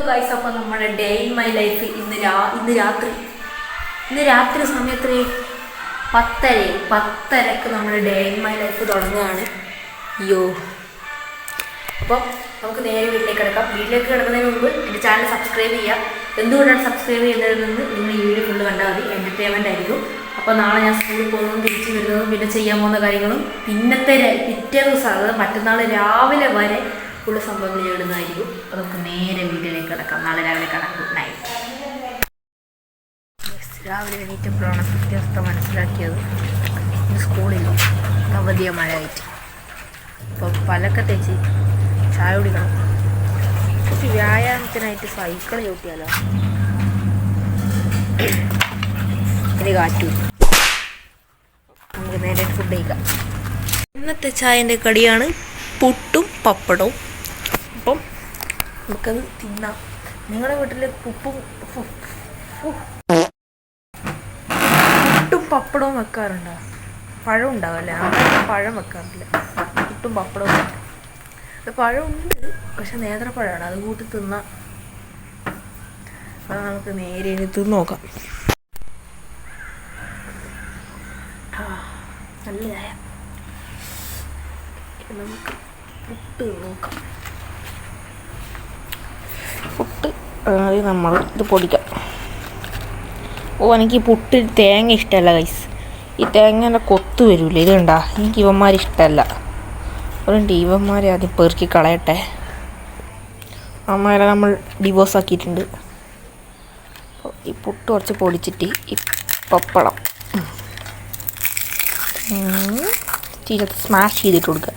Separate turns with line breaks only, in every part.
Guys, അപ്പോൾ നമ്മുടെ day in my life ഇന്ന് രാത്രി സമയത്ത് 10:30 നമ്മുടെ ഡേ ഇൻ മൈ ലൈഫ് തുടങ്ങുകയാണ്. അയ്യോ, അപ്പം നമുക്ക് നേരെ വീട്ടിലേക്ക് കിടക്കാം. വീട്ടിലേക്ക് കിടക്കുന്നതിന് മുമ്പ് എൻ്റെ ചാനൽ സബ്സ്ക്രൈബ് ചെയ്യുക. എന്തുകൊണ്ടാണ് സബ്സ്ക്രൈബ് ചെയ്യുന്നതിൽ നിന്ന് നിങ്ങൾ ഈ വീഡിയോ ഫുള്ള് കണ്ടാൽ മതി. എൻ്റർടൈൻമെൻ്റ് ആയിരിക്കും. അപ്പോൾ നാളെ ഞാൻ സ്കൂളിൽ പോകുന്നതും തിരിച്ച് വരുന്നതും പിന്നെ ചെയ്യാൻ പോകുന്ന കാര്യങ്ങളും പിറ്റേ ദിവസം, അതായത് മറ്റന്നാൾ രാവിലെ വരെ ഉള്ള സംഭവങ്ങൾ ഇടുന്നതായിരിക്കും. അപ്പോൾ നമുക്ക് നേരെ വീട്ടിലേക്ക് കിടക്കാം. നാളെ രാവിലെ കാണാം. Good night. രാവിലെ എണീറ്റപ്പോഴാണ് വ്യത്യസ്ത മനസ്സിലാക്കിയത്. ഇന്ന് സ്കൂളിൽ അവധിയ മഴയായിട്ട്. അപ്പോൾ പലക്കെ തേച്ച് ചായ കുടിക്കണം. കുറച്ച് വ്യായാമത്തിനായിട്ട് സൈക്കിൾ ചവിട്ടിയാലോ. ഇനി കാറ്റു. നമുക്ക് നേരെ ഫുഡ് കഴിക്കാം. ഇന്നത്തെ ചായൻ്റെ കടിയാണ് പുട്ടും പപ്പടവും. അപ്പം നമുക്കത് തിന്നാം. നിങ്ങളുടെ വീട്ടിൽ പുട്ടും പപ്പടവും വെക്കാറുണ്ടോ? പഴം ഉണ്ടാവല്ലേ? അങ്ങനെ പഴം വെക്കാറില്ല. പുട്ടും പപ്പടവും പഴം ഉണ്ട്, പക്ഷെ നേന്ത്രപ്പഴമാണ്. അത് കൂട്ടി തിന്നാം. അത് നമുക്ക് നേരെ തിന്ന് നോക്കാം. നല്ല ചായ. നമുക്ക് പുട്ട് നോക്കാം. പുട്ട് നമ്മൾ ഇത് പൊടിക്കാം. എനിക്ക് പുട്ട് തേങ്ങ ഇഷ്ടമല്ല ഗൈസ്. ഈ തേങ്ങേൻ്റെ കൊത്ത് വരില്ലേ, ഇത് കണ്ടാ? എനിക്ക് ഇവന്മാരിഷ്ടമല്ല. അതുകൊണ്ട് ഇവന്മാരെ ആദ്യം പെറുക്കി കളയട്ടെ. അമ്മമാരെ നമ്മൾ ഡിവോഴ്സ് ആക്കിയിട്ടുണ്ട്. അപ്പോൾ ഈ പുട്ട് കുറച്ച് പൊടിച്ചിട്ട് ഈ പപ്പടം ചീരത്ത് സ്മാഷ് ചെയ്തിട്ട് കൊടുക്കുക.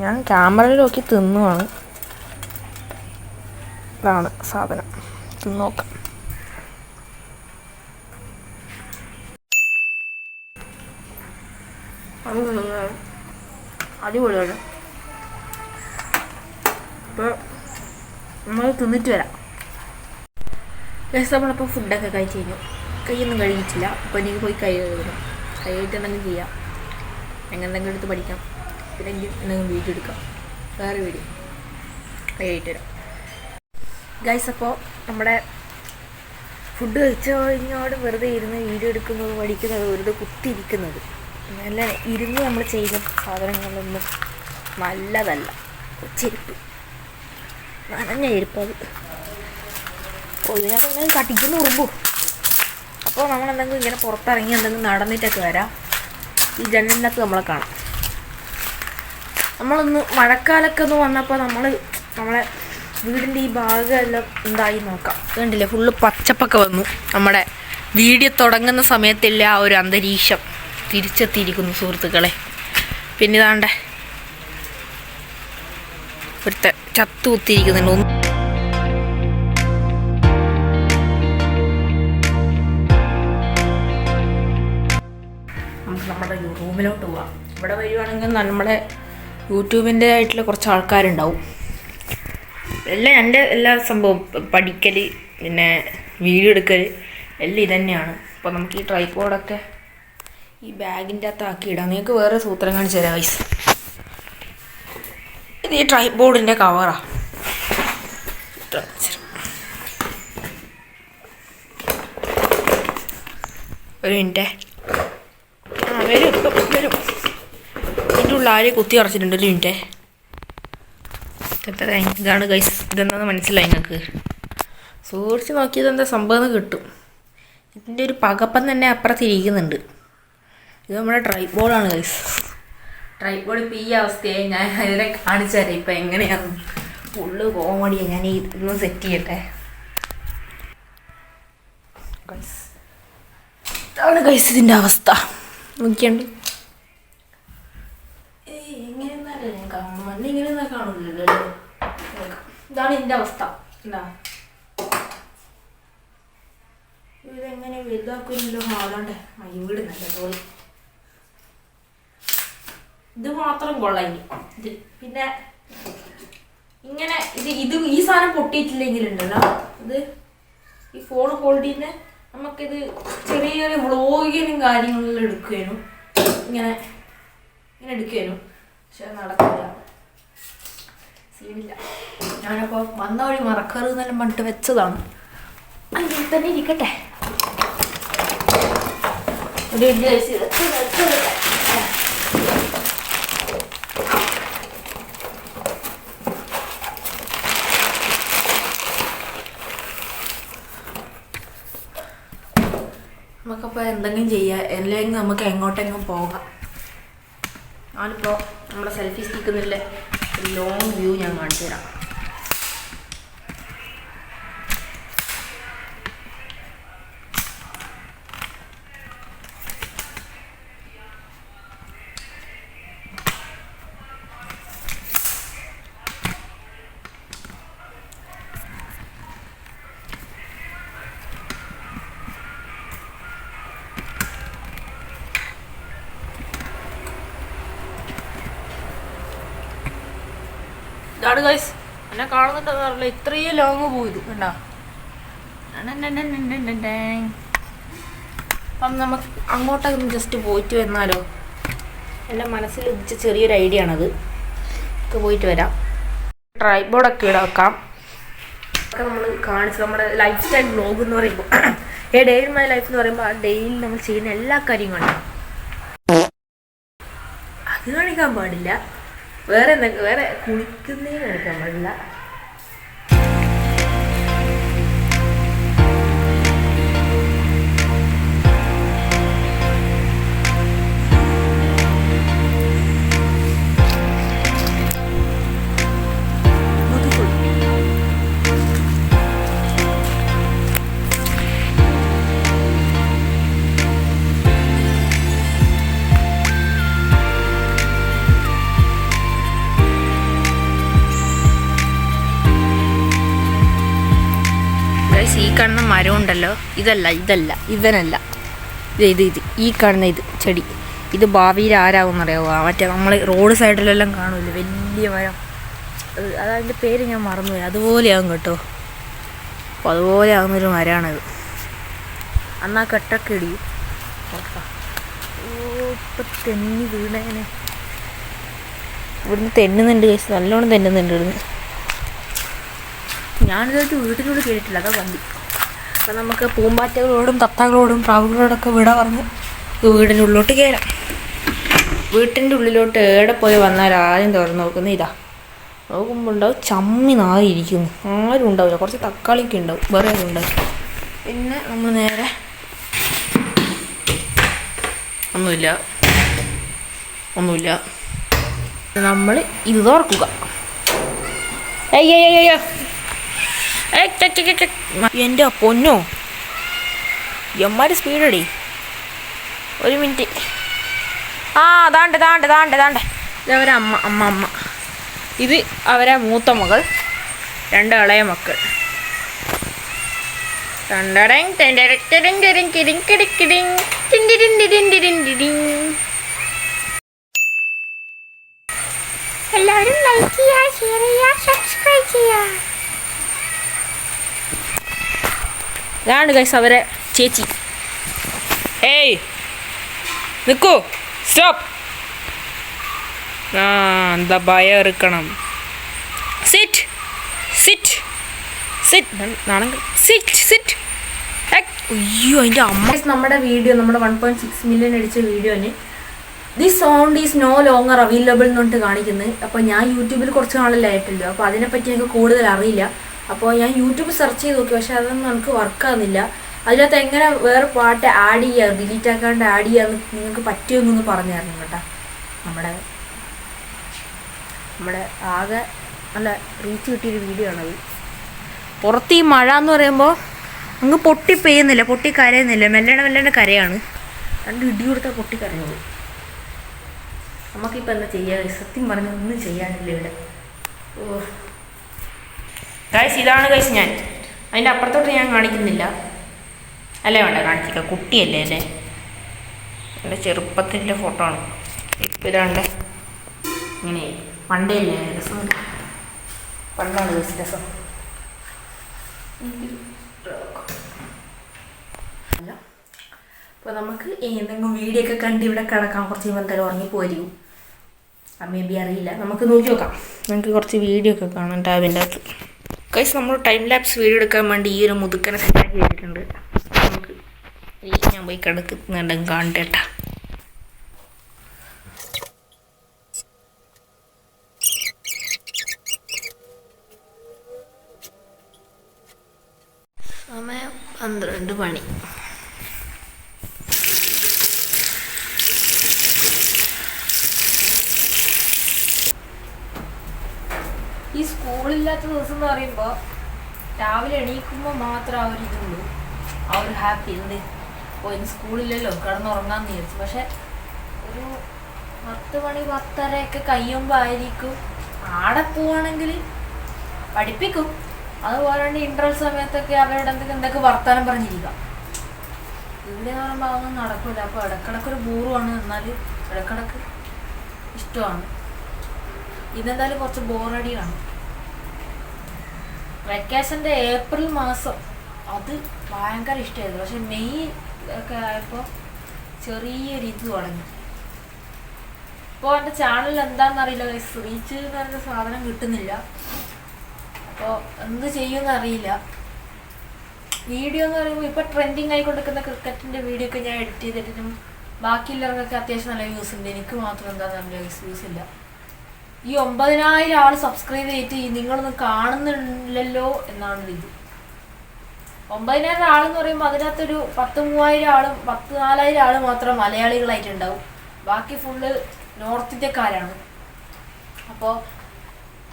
ഞാൻ ക്യാമറയിൽ നോക്കി തിന്നുവാണ്. ഇതാണ് സാധനം. തിന്ന് നോക്കാം. അടിപൊളിയാണ്. അപ്പോൾ നമ്മൾ തിന്നിട്ട് വരാം. നമ്മളിപ്പോൾ ഫുഡൊക്കെ കഴിച്ച് കഴിഞ്ഞു. കൈയൊന്നും കഴുകിയിട്ടില്ല. അപ്പോൾ എനിക്ക് പോയി കൈ കഴുകണം. കൈ ആയിട്ട് എന്തെങ്കിലും ചെയ്യാം, എന്തെങ്കിലും എടുത്ത് പഠിക്കാം, പിന്നെ എന്തെങ്കിലും വീഡിയോ എടുക്കാം. വേറെ വീഡിയോ കൈ ആയിട്ട് വരാം ഗൈസ്. അപ്പോൾ നമ്മുടെ ഫുഡ് കഴിച്ച് കഴിഞ്ഞോട് വെറുതെ ഇരുന്ന് വീഡിയോ എടുക്കുന്നത്, പഠിക്കുന്നത്, വെറുതെ കുത്തിയിരിക്കുന്നത്, നല്ല ഇരുന്ന് നമ്മൾ ചെയ്യുന്ന സാധനങ്ങളൊന്നും നല്ലതല്ല. ചെരുപ്പ്, നനഞ്ഞ ചെരുപ്പ്. അത് ഇതിനകത്ത് കട്ടിക്കുന്ന ഉറുമ്പു. അപ്പോൾ നമ്മളെന്തെങ്കിലും ഇങ്ങനെ പുറത്തിറങ്ങി എന്തെങ്കിലും നടന്നിട്ടൊക്കെ വരാം. ഈ ജനലിനകത്ത് നമ്മളെ കാണാം. നമ്മളൊന്ന് മഴക്കാലമൊക്കെ ഒന്ന് വന്നപ്പോൾ നമ്മളെ വീടിൻ്റെ ഈ ഭാഗമെല്ലാം എന്തായി നോക്കാം. കണ്ടില്ലേ, ഫുള്ള് പച്ചപ്പൊക്കെ വന്നു. നമ്മുടെ വീഡിയോ തുടങ്ങുന്ന സമയത്തില്ല ആ ഒരു അന്തരീക്ഷം തിരിച്ചെത്തിയിരിക്കുന്നു സുഹൃത്തുക്കളെ. പിന്നെ ഇതാണ്ട് ഒരുത്ത ചത്തു കുത്തിയിരിക്കുന്നുണ്ട്. നമുക്ക് നമ്മുടെ റൂമിലോട്ട് പോവാം. ഇവിടെ വരുവാണെങ്കിൽ നമ്മുടെ യൂട്യൂബിൻ്റെ ആയിട്ടുള്ള കുറച്ച് ആൾക്കാരുണ്ടാവും. എല്ലാ സംഭവം പഠിക്കൽ, പിന്നെ വീഡിയോ എടുക്കൽ എല്ലാം ഇതന്നെയാണ്. അപ്പോൾ നമുക്ക് ഈ ട്രൈപോഡൊക്കെ ഈ ബാഗിൻ്റെ അകത്ത് ആക്കിയിടാം. നിങ്ങൾക്ക് വേറെ സൂത്രം കാണിച്ചു തരാം ഗൈസ്. ഇത് ഈ ട്രൈപോഡിൻ്റെ കവറാണ്. ഒരു മിനിറ്റേ. വരും. ഇതിൻ്റെ ഉള്ളിൽ ആരെയും കുത്തി അടച്ചിട്ടുണ്ട്. ഒരു മിനിറ്റേ. ഇതാണ് ഗൈസ്. ഇതെന്താണെന്ന് മനസ്സിലായി നിങ്ങൾക്ക്? സൂക്ഷിച്ച് നോക്കിയത് എന്താ സംഭവം കിട്ടും. ഇതിൻ്റെ ഒരു പകപ്പം തന്നെ അപ്പുറത്തിരിക്കുന്നുണ്ട്. ഇത് നമ്മുടെ ട്രൈപോഡാണ് ഗൈസ്. ട്രൈപോഡ് ഇപ്പോൾ ഈ അവസ്ഥയായി. ഞാൻ ഇതിനെ കാണിച്ചു തരാം ഇപ്പം എങ്ങനെയാണ്. ഫുള്ള് കോമഡിയാണ്. ഞാൻ ഇതൊന്ന് സെറ്റ് ചെയ്യട്ടെ ഗൈസ്. ഇതാണ് ഗൈസ് ഇതിൻ്റെ അവസ്ഥ. നോക്കിയാണ്ട് എങ്ങനെയെന്നല്ലേ ഞാൻ കാണുന്നു. മണ്ണ ഇങ്ങനെയൊന്നും കാണില്ലല്ലോ. ഇതാണ് ഇതിൻ്റെ അവസ്ഥ. എന്താ ഇതെങ്ങനെ വലുതാക്കുമല്ലോ. ആളാണ്ട് വീട് നല്ല പോലെ. ഇത് മാത്രം കൊള്ളാം. ഇത് പിന്നെ ഇങ്ങനെ ഈ സാധനം പൊട്ടിയിട്ടില്ലെങ്കിലുണ്ടല്ലോ, ഇത് ഈ ഫോൺ ഹോൾഡ് ചെയ്യുന്ന നമുക്കിത് ചെറിയ ചെറിയ വ്ളോഗിനും കാര്യങ്ങളിലും എടുക്കുവാനും ഇങ്ങനെ എടുക്കുവാനും. പക്ഷെ നടക്കില്ല, സീനില്ല. ഞാനപ്പോൾ വന്ന വഴി മറക്കരുതെന്നെല്ലാം പറഞ്ഞിട്ട് വെച്ചതാണ്. അങ്ങനെ തന്നെ ഇരിക്കട്ടെ. ഒരു നമുക്കപ്പോൾ എന്തെങ്കിലും ചെയ്യാം, അല്ലെങ്കിൽ നമുക്ക് എങ്ങോട്ടെങ്കിലും പോകാം. ഞാനിപ്പോൾ നമ്മുടെ സെൽഫി സ്റ്റിക്കുന്നില്ല ലോങ് വ്യൂ ഞാൻ കാണിച്ചു തരാം. ഇതാണ് ഗൈസ്, എന്നെ കാണുന്നുണ്ടെന്ന് പറഞ്ഞില്ല, ഇത്രയും ലോങ് പോയത് കണ്ടോ. അപ്പം നമുക്ക് അങ്ങോട്ടൊന്ന് ജസ്റ്റ് പോയിട്ട് വന്നാലോ? എൻ്റെ മനസ്സിൽ ഉദിച്ച ചെറിയൊരു ഐഡിയ ആണത്. ഒക്കെ പോയിട്ട് വരാം. ട്രൈപോഡൊക്കെ ഇവിടെ വെക്കാം. ഒക്കെ നമ്മൾ കാണിച്ചു നമ്മുടെ ലൈഫ് സ്റ്റൈൽ വ്ലോഗ് എന്ന് പറയുമ്പോൾ ഡേ ഇൻ മൈ ലൈഫ് എന്ന് പറയുമ്പോൾ ആ ഡെയിലി നമ്മൾ ചെയ്യുന്ന എല്ലാ കാര്യവും കണ്ടു അത് കാണിക്കാൻ പാടില്ല. വേറെ കുളിക്കുന്നതിന് കാണിക്കാൻ പാടില്ല. ഈ കാണുന്ന മരം ഉണ്ടല്ലോ, ഇവനല്ല ഇത് ഈ കാണുന്ന ഇത് ചെടി, ഇത് ഭാവിയിൽ ആരാകുമെന്നറിയാമോ? മറ്റേ നമ്മൾ റോഡ് സൈഡിലെല്ലാം കാണുമല്ലോ വലിയ മരം, അതതിൻ്റെ പേര് ഞാൻ മറന്നുപോയി. അതുപോലെയാകും കേട്ടോ. അപ്പോൾ അതുപോലെ ആകുന്നൊരു മരമാണത്. അന്നാ കെട്ടൊക്കെ ഇടിയും. ഇപ്പം തെന്നി വീണേനെ. ഇവിടുന്ന് തെന്നുന്നുണ്ട് കേസ്, നല്ലോണം തെന്നുന്നുണ്ട് ഇവിടുന്ന്. ഞാനിതായിട്ട് വീട്ടിലൂടെ കേട്ടിട്ടില്ല, അതാ വണ്ടി. അപ്പം നമുക്ക് പൂമ്പാറ്റകളോടും തത്തകളോടും പ്രാവുകളോടൊക്കെ വിട പറഞ്ഞ് വീടിൻ്റെ ഉള്ളിലോട്ട് കയറാം. വീട്ടിൻ്റെ ഉള്ളിലോട്ട് എവിടെ പോയി വന്നാൽ ആദ്യം തുറന്ന് നോക്കുന്നത് ഇതാ. നോക്കുമ്പോൾ ഉണ്ടാവും ചമ്മി നാറിയിരിക്കുന്നു, ആരും ഉണ്ടാവില്ല. കുറച്ച് തക്കാളിയൊക്കെ ഉണ്ടാവും, വേറെ ആരും ഉണ്ടാവും. പിന്നെ നമ്മൾ നേരെ ഒന്നുമില്ല നമ്മൾ ഇത് തുറക്കുക. അയ്യോ എൻ്റെ പൊന്നോ, എമ്മാര് സ്പീഡടി. ഒരു മിനിറ്റ്. ദാണ്ട് ഇതവരെ അമ്മ. ഇത് അവരെ മൂത്ത മകൾ, 2 ഇളയ മക്കൾ. എല്ലാവരും ലൈക്ക് ചെയ്യുക, ഷെയർ ചെയ്യുക, സബ്സ്ക്രൈബ് ചെയ്യുക. ഇതാണ് ഗൈസ് അവരെ ചേച്ചി. ഏയ് നിൽക്കൂ, സ്റ്റോപ്പ്. എന്താ ഭയം ഇറുക്കണം. സിറ്റ് അയ്യോ അതിൻ്റെ അമ്മ. നമ്മുടെ വീഡിയോ, നമ്മുടെ 1.6 മില്യൺ അടിച്ച വീഡിയോന് this sound is no longer available എന്നിട്ട് കാണിക്കുന്നത്. അപ്പോൾ ഞാൻ യൂട്യൂബിൽ കുറച്ച് നാളിലായിട്ടല്ലോ, അപ്പോൾ അതിനെപ്പറ്റി എനിക്ക് കൂടുതൽ അറിയില്ല. അപ്പോൾ ഞാൻ യൂട്യൂബ് സെർച്ച് ചെയ്ത് നോക്കി, പക്ഷെ അതൊന്നും നമുക്ക് വർക്കാകുന്നില്ല. അതിനകത്ത് എങ്ങനെ വേറെ പാട്ട് ആഡ് ചെയ്യുക, ഡിലീറ്റ് ആക്കാണ്ട് ആഡ് ചെയ്യാമെന്ന് നിങ്ങൾക്ക് പറ്റുമെന്നൊന്ന് പറഞ്ഞു തരണം കേട്ടോ. നമ്മുടെ ആകെ നല്ല റീച്ച് കിട്ടിയൊരു വീഡിയോ ആണത്. പുറത്ത് ഈ മഴ എന്ന് പറയുമ്പോൾ അങ്ങ് പൊട്ടി കരയുന്നില്ല, മെല്ലണ കരയാണ്. 2 ഇടി കൊടുത്താൽ പൊട്ടി കരഞ്ഞത്. നമുക്കിപ്പോൾ എന്താ ചെയ്യുക? സത്യം പറഞ്ഞാൽ ഒന്നും ചെയ്യാനില്ല ഇവിടെ. ഗൈസ് ഇതാണ് ഗൈസ് ഞാൻ. അതിൻ്റെ അപ്പുറത്തോട്ട് ഞാൻ കാണിക്കുന്നില്ല, അല്ലേ വേണ്ട കാണിച്ചില്ല, കുട്ടിയല്ലേ അല്ലേ. എൻ്റെ ചെറുപ്പത്തിൻ്റെ ഫോട്ടോ ആണ്. ഇപ്പം ഇതാണ്ട് ഇങ്ങനെ പണ്ടേ അല്ലേ രസം, പണ്ടാണ് ഗൈസ് രസം. അല്ല അപ്പോൾ നമുക്ക് എന്തെങ്കിലും വീഡിയോ ഒക്കെ കണ്ട് ഇവിടെ കിടക്കാം. കുറച്ച് കഴിയുമ്പോൾ എന്തായാലും ഉറങ്ങിപ്പോയിരിക്കും. മേ ബി അറിയില്ല, നമുക്ക് നോക്കി നോക്കാം. നമുക്ക് കുറച്ച് വീഡിയോ ഒക്കെ കാണാം ടാബിൻ്റെ അകത്ത്. ഗൈസ്, നമ്മൾ ടൈം ലാപ്സ് വീഡിയോ എടുക്കാൻ വേണ്ടി ഈ ഒരു മുതുക്കനെ സെറ്റാക്കി ചെയ്തിട്ടുണ്ട്. നമുക്ക് ഞാൻ പോയി കിടക്കുന്നുണ്ടെങ്കിൽ കാണട്ടെ. സമയം 12 മണി. ഈ സ്കൂളില്ലാത്ത ദിവസം എന്ന് പറയുമ്പോൾ രാവിലെ എണീക്കുമ്പോൾ മാത്രം ആ ഒരു ഇതുള്ളൂ, ആ ഒരു ഹാപ്പി. എന്ത് ഇന്ന് സ്കൂളില്ലല്ലോ, കിടന്നുറങ്ങാന്ന് വിചാരിച്ചു. പക്ഷെ ഒരു 10 മണി 10:30 കഴിയുമ്പോൾ ആയിരിക്കും ആടെ പോവാണെങ്കിൽ പഠിപ്പിക്കും. അതുപോലെ ഇൻ്റർവെൽ സമയത്തൊക്കെ അവരുടെ എന്തൊക്കെ വർത്താനം പറഞ്ഞിരിക്കാം. ഇവിടെ എന്ന് പറയുമ്പോൾ അതൊന്നും നടക്കില്ല. അപ്പോൾ ഇടക്കിടക്കൊരു ബോറുമാണ്, എന്നാൽ ഇടക്കിടക്ക് ഇഷ്ടമാണ്. ഇതെന്തായാലും കുറച്ച് ബോറടിയാണ്. വെക്കേഷൻ്റെ ഏപ്രിൽ മാസം അത് ഭയങ്കര ഇഷ്ടമായിരുന്നു. പക്ഷെ മെയ് ഒക്കെ ആയപ്പോൾ ചെറിയൊരു ഇത് തുടങ്ങി. ഇപ്പോൾ എൻ്റെ ചാനലിൽ എന്താണെന്നറിയില്ല, റീച്ച് എന്ന് പറഞ്ഞ സാധനം കിട്ടുന്നില്ല. അപ്പോൾ എന്ത് ചെയ്യുമെന്ന് അറിയില്ല. വീഡിയോ എന്ന് പറയുമ്പോൾ ഇപ്പോൾ ട്രെൻഡിങ് ആയിക്കൊണ്ടിരിക്കുന്ന ക്രിക്കറ്റിൻ്റെ വീഡിയോ ഒക്കെ ഞാൻ എഡിറ്റ് ചെയ്തിട്ടും ബാക്കിയുള്ളവർക്കൊക്കെ അത്യാവശ്യം നല്ല വ്യൂസ് ഉണ്ട്. എനിക്ക് മാത്രം എന്താണെന്ന് വ്യൂസ് ഇല്ല. ഈ 9,000 ആൾ സബ്സ്ക്രൈബ് ചെയ്തിട്ട് നിങ്ങളൊന്നും കാണുന്നില്ലല്ലോ എന്നാണ് ഇത്. 9,000 ആളെന്ന് പറയുമ്പോൾ അതിനകത്തൊരു 10,000-3,000 ആളും 14,000 ആൾ മാത്രം മലയാളികളായിട്ടുണ്ടാവും. ബാക്കി ഫുള്ള് നോർത്ത് ഇന്ത്യക്കാരാണ്. അപ്പോൾ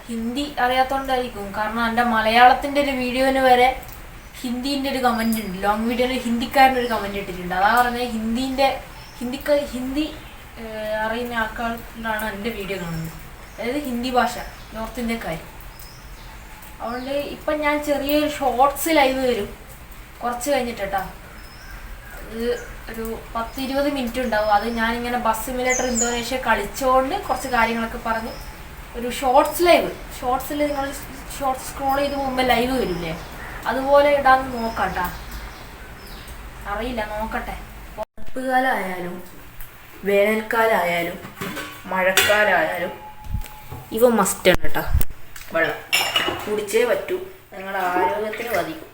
ഹിന്ദി അറിയാത്തതുകൊണ്ടായിരിക്കും. കാരണം എൻ്റെ മലയാളത്തിൻ്റെ ഒരു വീഡിയോന് വരെ ഹിന്ദീൻ്റെ ഒരു കമൻറ്റ് ഉണ്ട്. ലോങ് വീഡിയോയിൽ ഹിന്ദിക്കാരനൊരു കമൻറ്റ് ഇട്ടിട്ടുണ്ട്. അതാ പറഞ്ഞാൽ ഹിന്ദി അറിയുന്ന ആൾക്കാരാണ് എൻ്റെ വീഡിയോ കാണുന്നത്. അതായത് ഹിന്ദി ഭാഷ, നോർത്ത് ഇന്ത്യക്കാർ. അതുകൊണ്ട് ഇപ്പം ഞാൻ ചെറിയൊരു ഷോർട്സ് ലൈവ് വരും കുറച്ച് കഴിഞ്ഞിട്ടാ. അത് ഒരു 10-20 മിനിറ്റ് ഉണ്ടാവും. അത് ഞാനിങ്ങനെ ബസ് സിമുലേറ്റർ ഇന്തോനേഷ്യ കളിച്ചുകൊണ്ട് കുറച്ച് കാര്യങ്ങളൊക്കെ പറഞ്ഞ് ഒരു ഷോർട്സിൽ നിങ്ങൾ ഷോർട്സ് സ്ക്രോൾ ചെയ്ത് മുമ്പ് ലൈവ് വരില്ലേ, അതുപോലെ ഇടാന്ന് നോക്കട്ടാ. അറിയില്ല, നോക്കട്ടെ. തണുപ്പുകാലമായാലും വേനൽക്കാലമായാലും മഴക്കാലമായാലും ഇവ മസ്റ്റാണ് കേട്ടോ. വെള്ളം കുടിച്ചേ പറ്റൂ, നിങ്ങളുടെ ആരോഗ്യത്തിന് ബാധിക്കും.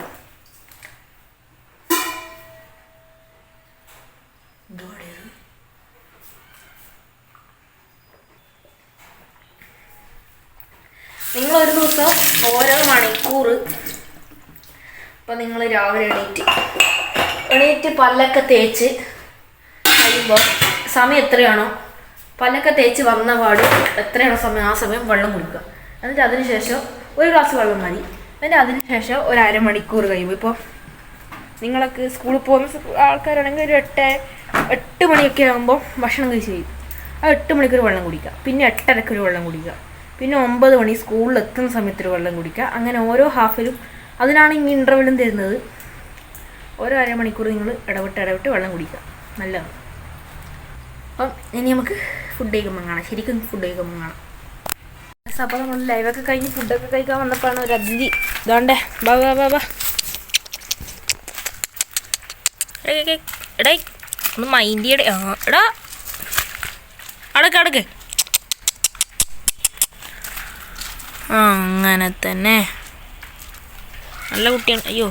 നിങ്ങളൊരു ദിവസം ഓരോ മണിക്കൂർ ഇപ്പം നിങ്ങൾ രാവിലെ എണീറ്റ് പല്ലൊക്കെ തേച്ച് കഴിയുമ്പോൾ സമയം എത്രയാണോ, പല്ലൊക്കെ തേച്ച് വന്ന പാട് എത്രയാണോ സമയം, ആ സമയം വെള്ളം കുടിക്കുക. എന്നിട്ട് അതിനുശേഷം ഒരു ഗ്ലാസ് വെള്ളം മതി. എന്നിട്ട് അതിനുശേഷം ഒരു അരമണിക്കൂർ കഴിയുമ്പോൾ, ഇപ്പോൾ നിങ്ങളൊക്കെ സ്കൂളിൽ പോകുന്ന ആൾക്കാരാണെങ്കിൽ ഒരു 8 മണിയൊക്കെ ആകുമ്പോൾ ഭക്ഷണം കഴിച്ച് കഴിയും. ആ 8 മണിക്കൊരു വെള്ളം കുടിക്കുക, പിന്നെ 8:30 വെള്ളം കുടിക്കുക, പിന്നെ 9 മണി സ്കൂളിൽ എത്തുന്ന സമയത്തൊരു വെള്ളം കുടിക്കുക. അങ്ങനെ ഓരോ ഹാഫിലും, അതിനാണ് ഈ ഇൻ്റർവെല്ലും തരുന്നത്. ഓരോ അരമണിക്കൂർ നിങ്ങൾ ഇടവിട്ട് വെള്ളം കുടിക്കുക, നല്ലതാണ്. അപ്പം ഇനി നമുക്ക് ഫുഡ് കഴിക്കുമ്പോൾ കാണാം, ശരിക്കും ഫുഡ് കഴിക്കുമ്പോൾ കാണാം. അപ്പോൾ നമ്മൾ ലൈവൊക്കെ കഴിഞ്ഞ് ഫുഡൊക്കെ കഴിക്കാൻ വന്നപ്പോഴാണ് ഒരു അതിഥി ഇതാണ്ടേ. ബാ എടാ ഒന്ന് മൈൻഡിയുടെ എടാ അടക്ക് അങ്ങനെ തന്നെ നല്ല കുട്ടിയാണ്. അയ്യോ,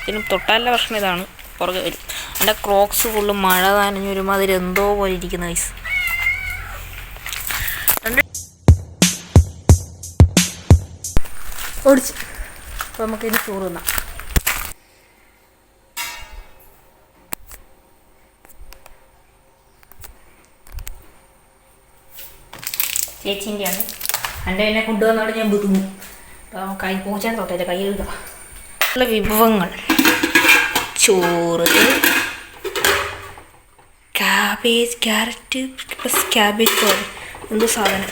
ഇതിന് തൊട്ടാലുള്ള പ്രശ്നം ഇതാണ്, പുറകെ വരും. എൻ്റെ ക്രോക്സ് ഫുള്ള് മഴ നനഞ്ഞൊരുമാതിരി എന്തോ പോലെ ഇരിക്കുന്ന വയസ്സ്. ഓടിച്ച് അപ്പോൾ നമുക്കിനി ചോറ് തിന്നാം. ചേച്ചീൻ്റെയാണ്, എൻ്റെ എന്നെ കൊണ്ടുവന്നോടെ ഞാൻ ബുദ്ധിമുട്ടും. അപ്പോൾ കൈ പൂച്ചാൻ തൊട്ടേ കൈ എഴുതാം. ഉള്ള വിഭവങ്ങൾ: ചോറ്, ക്യാരറ്റ് പ്ലസ് ക്യാബേജ് പോലെ എന്തോ സാധനം,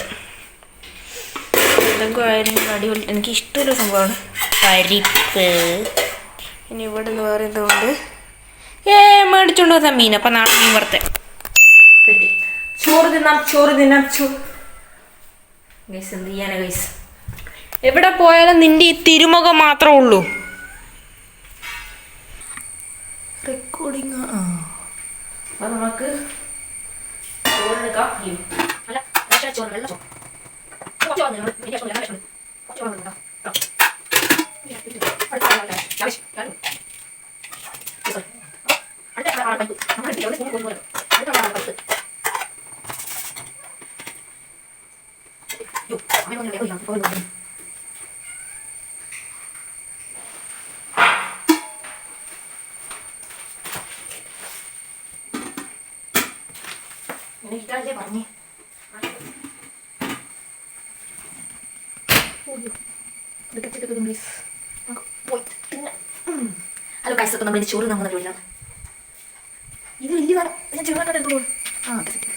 എന്തൊക്കെ ആയാലും അടിപൊളി. എനിക്ക് ഇഷ്ടമുള്ള സംഭവമാണ് പരിപ്പ്. ഇനി ഇവിടെ നിന്ന് വേറെ എന്തുകൊണ്ട് മേടിച്ചോണ്ട് വന്ന മീൻ. അപ്പം നാളെ മീൻ വറുത്തെ ചോറ് തിന്നാം. ഗൈസ്, എന്ത് ചെയ്യാനാ ഗൈസ്, എവിടെ പോയാലും നിൻ്റെ ഈ തിരുമുഖം മാത്രമേ ഉള്ളൂ. റെക്കോർഡിങ്. അപ്പം നമുക്ക് ചോറെടുക്കാം. അല്ല ചോറ് വെള്ളം ഇതല്ലേ പറഞ്ഞേ ഹലോ കൈസ്, അപ്പം നമ്മുടെ ചോറ് നമ്മൾ വീട്ടിലാണ്. ഇത് വലിയ കാലം ഞാൻ ചെറുതായിട്ട് എടുത്തോളൂ. ആ സെറ്റ്.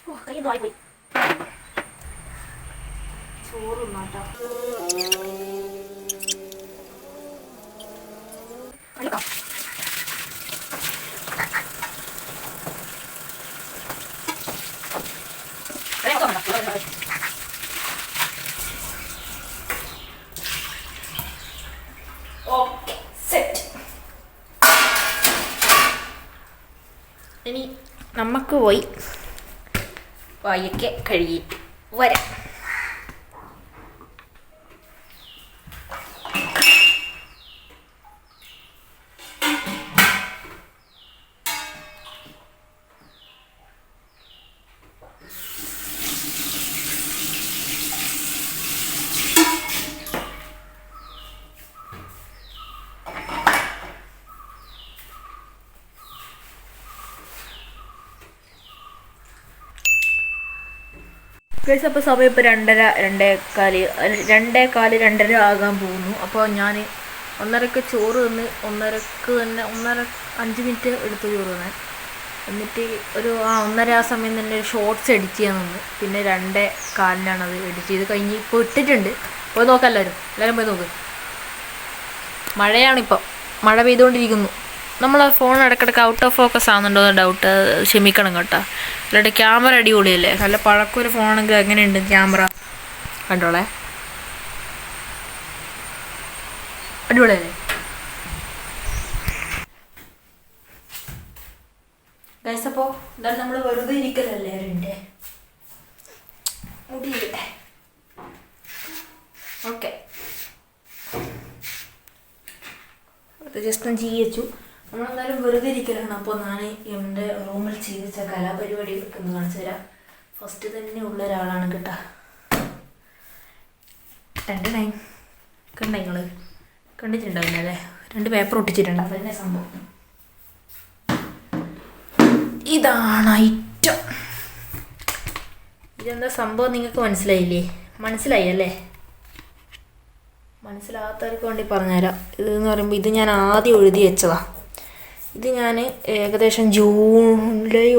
ഓ കയ്യൊന്നും ആയിപ്പോയി. ചോറ് മാറ്റാം. അടിക്കാം. Okay set. ഇനി നമുക്ക് പോയി വായൊക്കെ കഴുകിയിട്ട് വരാം. ഗൈസ്, അപ്പോൾ സമയം ഇപ്പോൾ 2:30 2:15 ആകാൻ പോകുന്നു. അപ്പോൾ ഞാൻ 1:30 ചോറ് തിന്ന് 1:30 തന്നെ 5 മിനിറ്റ് എടുത്ത് ചോറ് തിന്നാൻ. എന്നിട്ട് ഒരു 1:30 ആ സമയം തന്നെ ഒരു ഷോർട്സ് എഡിറ്റ് ചെയ്യാൻ നിന്ന്. പിന്നെ 2:15 അത് എഡിറ്റ് ചെയ്ത് കഴിഞ്ഞ് ഇപ്പോൾ ഇട്ടിട്ടുണ്ട്. പോയി നോക്കാം എല്ലാവരും പോയി നോക്ക്. മഴയാണിപ്പോൾ, മഴ പെയ്തുകൊണ്ടിരിക്കുന്നു. നമ്മൾ ഫോൺ ഇടയ്ക്കിടയ്ക്ക് ഔട്ട് ഓഫ് ഫോക്കസ് ആകുന്നുണ്ടോ എന്ന് ഡൗട്ട്, ക്ഷമിക്കണം കേട്ടോ. അല്ലാണ്ട് ക്യാമറ അടിപൊളിയല്ലേ, നല്ല പഴക്കൊരു ഫോണാണെങ്കിൽ എങ്ങനെയുണ്ട് ക്യാമറ കണ്ടോളെ, അടിപൊളിയല്ലേ ഗൈസ്. അപ്പോൾ എന്തായാലും നമ്മൾ വെറുതെ ഇരിക്കലല്ലേ എൻ്റെ മുടിയില്ലേ. ഓക്കെ, അത് ജസ്റ്റ് ഒന്ന് ചെയ്യിച്ചു. നമ്മളെന്തായാലും വെറുതെ ഇരിക്കലാണ്. അപ്പോൾ ഞാൻ എൻ്റെ റൂമിൽ ചെയ്തിച്ച കലാപരിപാടികളൊക്കെ ഒന്ന് കാണിച്ചു തരാം. ഫസ്റ്റ് തന്നെ ഉള്ള ഒരാളാണ് കേട്ടോ. 2 കണ്ട നിങ്ങൾ കണ്ടിട്ടുണ്ടാവില്ല അല്ലേ? 2 പേപ്പർ ഒട്ടിച്ചിട്ടുണ്ട്, അതന്നെ സംഭവം. ഇതാണ് ഐറ്റം. ഇതെന്താ സംഭവം നിങ്ങൾക്ക് മനസ്സിലായില്ലേ? മനസ്സിലായി അല്ലേ? മനസ്സിലാത്തവർക്ക് വേണ്ടി പറഞ്ഞുതരാം. ഇതെന്ന് പറയുമ്പോൾ ഇത് ഞാൻ ആദ്യം എഴുതി വെച്ചതാണ്. ഇത് ഞാൻ ഏകദേശം ജൂലൈ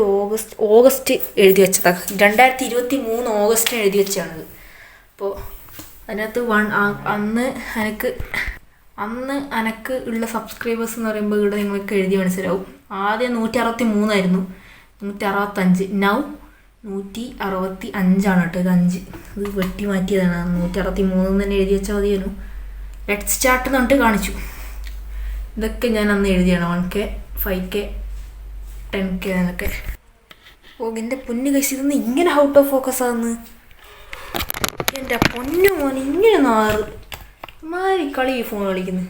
ഓഗസ്റ്റ് എഴുതി വെച്ചതാണ്. 2023 ഓഗസ്റ്റിന് എഴുതി വെച്ചതാണിത്. അപ്പോൾ അതിനകത്ത് അന്ന് എനിക്ക് ഉള്ള സബ്സ്ക്രൈബേഴ്സ് എന്ന് പറയുമ്പോൾ ഇവിടെ നിങ്ങൾക്ക് എഴുതി മനസ്സിലാവും. ആദ്യം 163 165, നൗ 165 കേട്ടോ. ഇത് 5 ഇത് വെട്ടി മാറ്റിയതാണ്. 163 തന്നെ എഴുതി വെച്ചാൽ മതിയായിരുന്നു. ലെറ്റ്സ് സ്റ്റാർട്ട് എന്ന് പറഞ്ഞിട്ട് കാണിച്ചു. ഇതൊക്കെ ഞാൻ അന്ന് എഴുതിയാണ്. 1K 5K 10K എന്നൊക്കെ. ഓ എൻ്റെ പൊന്നു കഴിച്ച്, ഇതൊന്ന് ഇങ്ങനെ ഔട്ട് ഓഫ് ഫോക്കസ് ആകുന്നു. എൻ്റെ പൊന്നു മോൻ ഇങ്ങനെ മാറി കളി ഫോൺ കളിക്കുന്നു.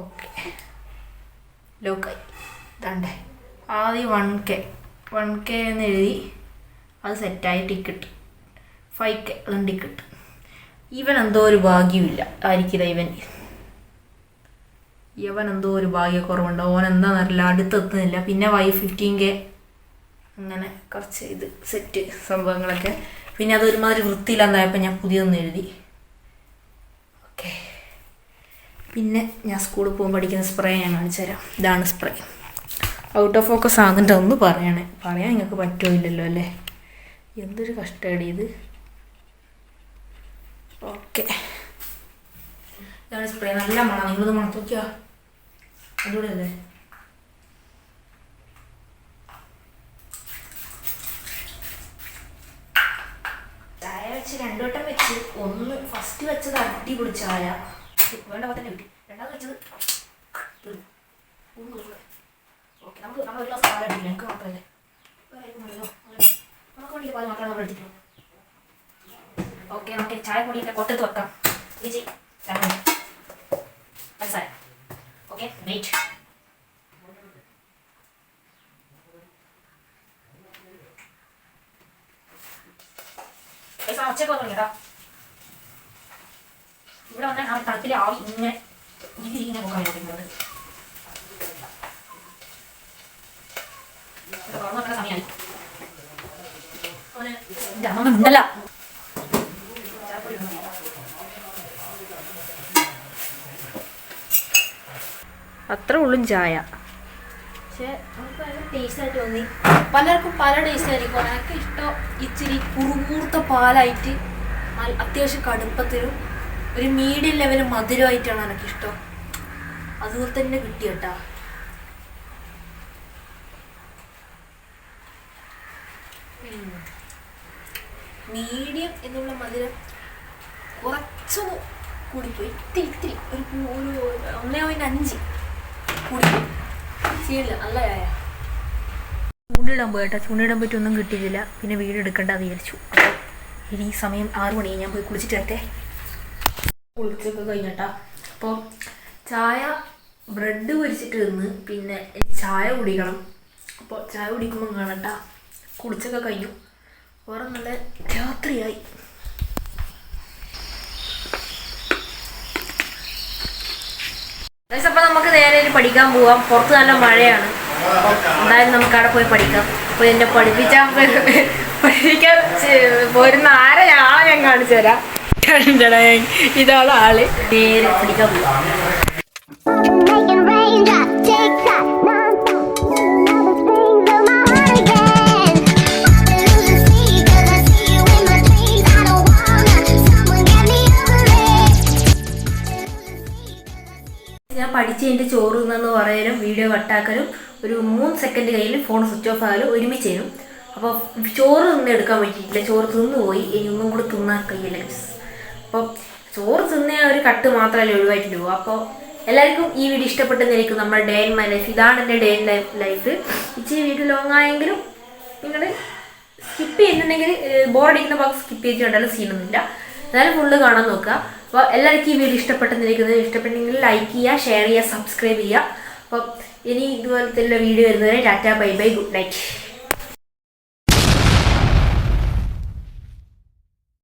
ഓക്കെ ലോക്കായി. ഇതാണ്ടേ ആദ്യം 1K എന്ന് എഴുതി, അത് സെറ്റായി. ടിക്കറ്റ് 5K അതും ടിക്കറ്റ്. ഇവൻ എന്തോ ഒരു ഭാഗ്യമില്ല ആയിരിക്കില്ല. ഇവൻ എന്തോ ഒരു ഭാഗ്യക്കുറവുണ്ട്. ഓൻ എന്താണെന്നറിയില്ല, അടുത്തെത്തുന്നില്ല. പിന്നെ 15K അങ്ങനെ കുറച്ച് ഇത് സെറ്റ് സംഭവങ്ങളൊക്കെ. പിന്നെ അതൊരുമാതിരി വൃത്തിയില്ലാതായപ്പോൾ ഞാൻ പുതിയതൊന്നും എഴുതി. ഓക്കെ, പിന്നെ ഞാൻ സ്കൂളിൽ പോകുമ്പോൾ പഠിക്കുന്ന സ്പ്രേ ഞാൻ കാണിച്ചു തരാം. ഇതാണ് സ്പ്രേ. ഔട്ട് ഓഫ് ഫോക്കസ് ആകുന്നുണ്ട്. ഒന്ന് പറയാൻ നിങ്ങൾക്ക് പറ്റുമില്ലല്ലോ അല്ലേ? എന്തൊരു കഷ്ടമാണ് ഇത്. ഓക്കെ, ഇതാണ് സ്പ്രേ. നല്ല മണം, നിങ്ങളത് മണത്ത് നോക്കിയാ അടിപൊളി അല്ലേ? ചായ വെച്ച് 2 വട്ടം വെച്ച്. ഒന്ന് ഫസ്റ്റ് വെച്ചത് അടിപൊളി ചായ, വേണ്ട തന്നെ കിട്ടി. രണ്ടാമത് വെച്ചത് ഓക്കെ. നമ്മൾ ഒരു ഗ്ലാസ് പാലടിക്കില്ല, എനിക്ക് മാത്രമല്ലേ. ഓക്കെ, നമുക്ക് ചായ പൊടിയൊക്കെ കൊട്ടത്ത് വെക്കാം. ചേച്ചി മനസ്സിലായ? Okay, wait. ഒച്ചയൊക്കെ തുടങ്ങിയടാ. ഇവിടെ വന്നാൽ ആ തണുപ്പിൽ ആവി ഇങ്ങനെ ഇങ്ങനെ പോകാൻ പറ്റുന്നത്. തുറന്നു വെക്കുന്ന സമയമായി. ഉണ്ടല്ല അത്ര ഉള്ളും ചായ. പക്ഷെ നമുക്ക് ഭയങ്കര ടേസ്റ്റായിട്ട് തോന്നി. പലർക്കും പല ടേസ്റ്റ് ആയിരിക്കും. എനിക്ക് ഇഷ്ടം ഇച്ചിരി കുറുകൂർത്ത പാലായിട്ട് അത്യാവശ്യം കടുപ്പത്തിലും ഒരു മീഡിയം ലെവൽ മധുരമായിട്ടാണ് എനിക്കിഷ്ടം. അതുപോലെ തന്നെ കിട്ടി കേട്ടാ. മീഡിയം എന്നുള്ള മധുരം കുറച്ചൊന്ന് കൂടിപ്പോയി. ഇത്തിരി ഒരു 1.5 കൂടിപ്പോയി. ശരിയില്ല, നല്ല ചായ. ചൂണ്ടിടാൻ പോയിട്ടാ. ചൂണ്ടിടാൻ പറ്റി ഒന്നും കിട്ടിയില്ല. പിന്നെ വീട് എടുക്കേണ്ട വിചാരിച്ചു. അപ്പോൾ ഇനി സമയം 6 മണിയായി. ഞാൻ പോയി കുളിച്ചിട്ട് വരട്ടെ. കുളിച്ചൊക്കെ കഴിഞ്ഞട്ടാ. അപ്പോൾ ചായ ബ്രെഡ് പൊരിച്ചിട്ട് നിന്ന് പിന്നെ ചായ കുടിക്കണം. അപ്പോൾ ചായ കുടിക്കുമ്പോൾ കാണട്ടാ. കുളിച്ചൊക്കെ കഴിഞ്ഞു. വേറെ നല്ല രാത്രിയായി. അപ്പോൾ നമുക്ക് നേരെ പഠിക്കാൻ പോവാം. പുറത്ത് നല്ല മഴയാണ്. എന്തായാലും നമുക്ക് അവിടെ പോയി പഠിക്കാം. അപ്പോൾ എന്നെ പഠിപ്പിക്കാൻ പോരുന്ന ആളെ ഞാൻ കാണിച്ചു തരാം. ഇതാണ് ആള്. നേരെ പഠിക്കാൻ പോവാം. ഞാൻ പഠിച്ചതിൻ്റെ ചോറ് തിന്നെന്ന് പറയാനും വീഡിയോ കട്ടാക്കലും ഒരു 3 സെക്കൻഡ് കയ്യിൽ ഫോൺ സ്വിച്ച് ഓഫ് ആയാലും ഒരുമിച്ച് തരും. അപ്പോൾ ചോറ് തിന്ന് എടുക്കാൻ പറ്റിയിട്ടില്ല. ചോറ് തിന്നു പോയി. ഇനി ഒന്നും കൂടെ തിന്നാൻ കഴിയില്ല. അപ്പോൾ ചോറ് തിന്ന ഒരു കട്ട് മാത്രമല്ലേ ഒഴിവായിട്ടുണ്ട് പോകും. അപ്പോൾ എല്ലാവർക്കും ഈ വീഡിയോ ഇഷ്ടപ്പെട്ടെന്നിരിക്കും. നമ്മുടെ ഡേ ഇൻ മൈ ലൈഫ്. ഇതാണ് എൻ്റെ ഡേ ഇൻ ലൈഫ്. ഇച്ചിരി വീഡിയോ ലോങ് ആയെങ്കിലും നിങ്ങൾ സ്കിപ്പ് ചെയ്യുന്നുണ്ടെങ്കിൽ ബോറടിക്കുന്ന ഭാഗം സ്കിപ്പ് ചെയ്ത് കണ്ടാലും സീനൊന്നുമില്ല. എന്നാലും ഫുള്ള് കാണാൻ നോക്കുക. അപ്പോൾ എല്ലാവർക്കും ഈ വീഡിയോ ഇഷ്ടപ്പെട്ടെന്നിരിക്കുന്നത്. ഇഷ്ടപ്പെട്ടെങ്കിൽ ലൈക്ക് ചെയ്യുക, ഷെയർ ചെയ്യുക, സബ്സ്ക്രൈബ് ചെയ്യുക. അപ്പം ഇനി ഇതുപോലത്തെ വീഡിയോ വരുന്നവരെ Tata, bye bye, good night.